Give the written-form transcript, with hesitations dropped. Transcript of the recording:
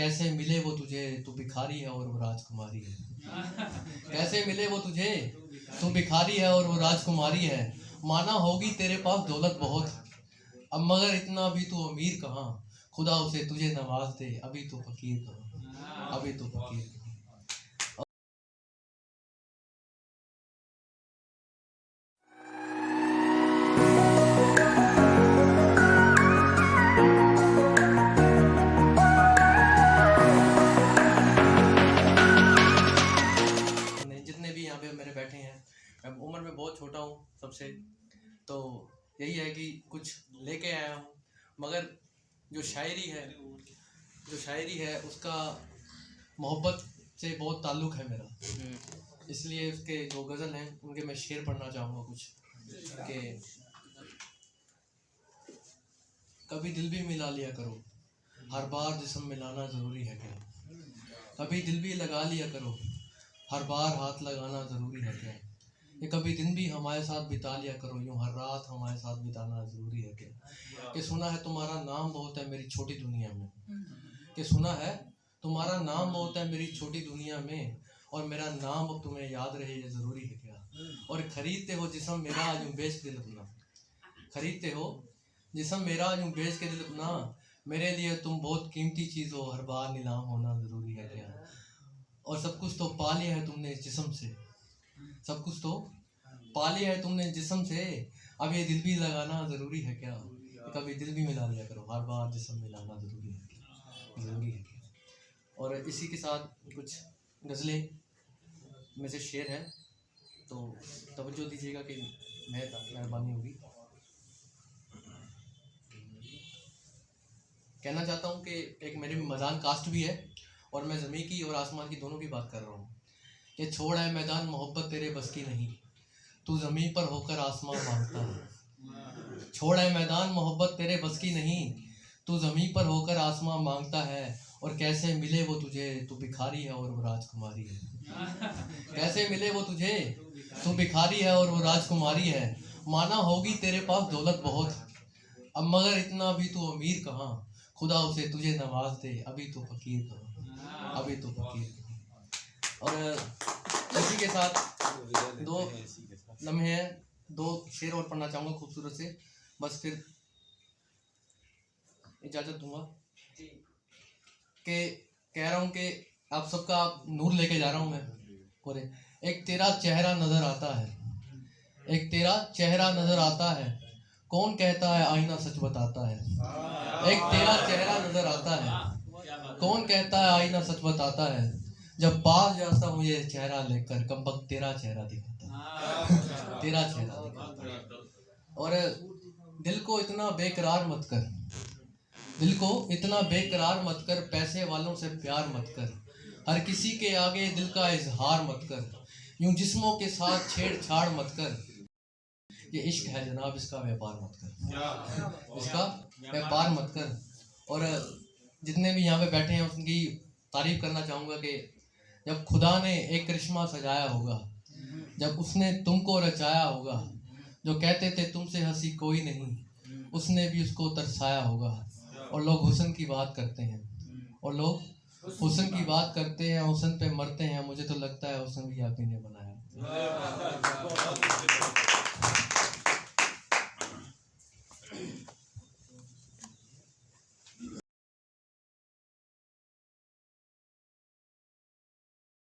कैसे मिले वो तुझे, तू भिखारी है और वो राजकुमारी है। कैसे मिले वो तुझे, तू भिखारी है और वो राजकुमारी है। माना होगी तेरे पास दौलत बहुत, अब मगर इतना भी तू अमीर कहाँ। खुदा उसे तुझे नवाज दे, अभी तो फकीर कहाँ, अभी तो फकीर कहाँ। जितने भी यहाँ पे मेरे बैठे हैं, मैं उम्र में बहुत छोटा हूँ सबसे, तो यही है कि कुछ लेके आया हूँ। मगर जो शायरी है उसका मोहब्बत से बहुत ताल्लुक़ है मेरा, इसलिए उसके जो गज़ल हैं उनके मैं शेर पढ़ना चाहूँगा कुछ। कि कभी दिल भी मिला लिया करो, हर बार जिस्म मिलाना ज़रूरी है क्या। कभी दिल भी लगा लिया करो, हर बार हाथ लगाना ज़रूरी है क्या। ये कभी दिन भी हमारे साथ बिता लिया करो, यूँ हर रात हमारे साथ बिताना ज़रूरी है क्या। कि सुना है तुम्हारा नाम बहुत है मेरी छोटी दुनिया में, कि सुना है तुम्हारा नाम बहुत है मेरी छोटी दुनिया में, और मेरा नाम अब तुम्हें याद रहे ये ज़रूरी है क्या। और खरीदते हो जिस्म मेरा आज यूँ बेच के दिल अपना, खरीदते हो जिस्म मेरा आज यूँ बेच के दिल अपना, मेरे लिए तुम बहुत कीमती चीज़ हो, हर बार नीलाम होना ज़रूरी है क्या। और सब कुछ तो पा लिया है तुमने इस जिस्म से, सब कुछ तो पा लिया है तुमने जिस्म से, अब ये दिल भी लगाना ज़रूरी है क्या। कभी दिल भी मिला लिया करो, हर बार जिस्म मिलाना ज़रूरी है क्या, ज़रूरी है क्या। और इसी के साथ कुछ गज़लें में से शेर है, तो तवज्जो दीजिएगा कि मेहरबानी होगी। कहना चाहता हूँ कि एक मेरी मैदान कास्ट भी है, और मैं ज़मीन की और आसमान की दोनों की बात कर रहा हूँ। ये छोड़ है मैदान मोहब्बत तेरे बस की नहीं, तू ज़मीन पर होकर आसमान मांगता है। छोड़ है मैदान मोहब्बत तेरे बस की नहीं, तू ज़मीन पर होकर आसमान मांगता है। और कैसे मिले वो तुझे, तू भिखारी है और वो राजकुमारी है। कैसे मिले वो तुझे, तू भिखारी है और वो राजकुमारी है। माना होगी तेरे पास दौलत बहुत, अब मगर इतना भी तू अमीर कहाँ। खुदा उसे तुझे नवाज दे, अभी तो फकीर कहाँ, अभी तो फकीर कहाँ। और इसी के साथ दो लम्हे हैं, दो शेर और पढ़ना चाहूँगा खूबसूरत से, बस फिर इजाज़त दूंगा। कि कह रहा हूँ कि आप सबका नूर लेके जा रहा हूँ मैं पूरे। एक तेरा चेहरा नज़र आता है, एक तेरा चेहरा नज़र आता है, कौन कहता है आईना सच बताता है। एक तेरा चेहरा नज़र आता है, कौन कहता है आईना सच बताता है। जब पास जाता हूँ ये चेहरा लेकर, कमबख्त तेरा चेहरा दिखाता तेरा चेहरा दिखाता। और दिल को इतना बेकरार मत कर, दिल को इतना बेकरार मत कर, पैसे वालों से प्यार मत कर, हर किसी के आगे दिल का इजहार मत कर, यूं जिस्मों के साथ छेड़छाड़ मत कर। ये इश्क है जनाब, इसका व्यापार मत कर, इसका व्यापार मत कर। और जितने भी यहाँ पे बैठे हैं उनकी तारीफ करना चाहूँगा कि जब खुदा ने एक करिश्मा सजाया होगा, जब उसने तुमको रचाया होगा, जो कहते थे तुमसे हंसी कोई नहीं, उसने भी उसको तरसाया होगा। और लोग हुस्न की बात करते हैं, और लोग हुस्न की बात करते हैं, हुस्न पे मरते हैं। मुझे तो लगता है हुस्न भी आप ही ने बनाया।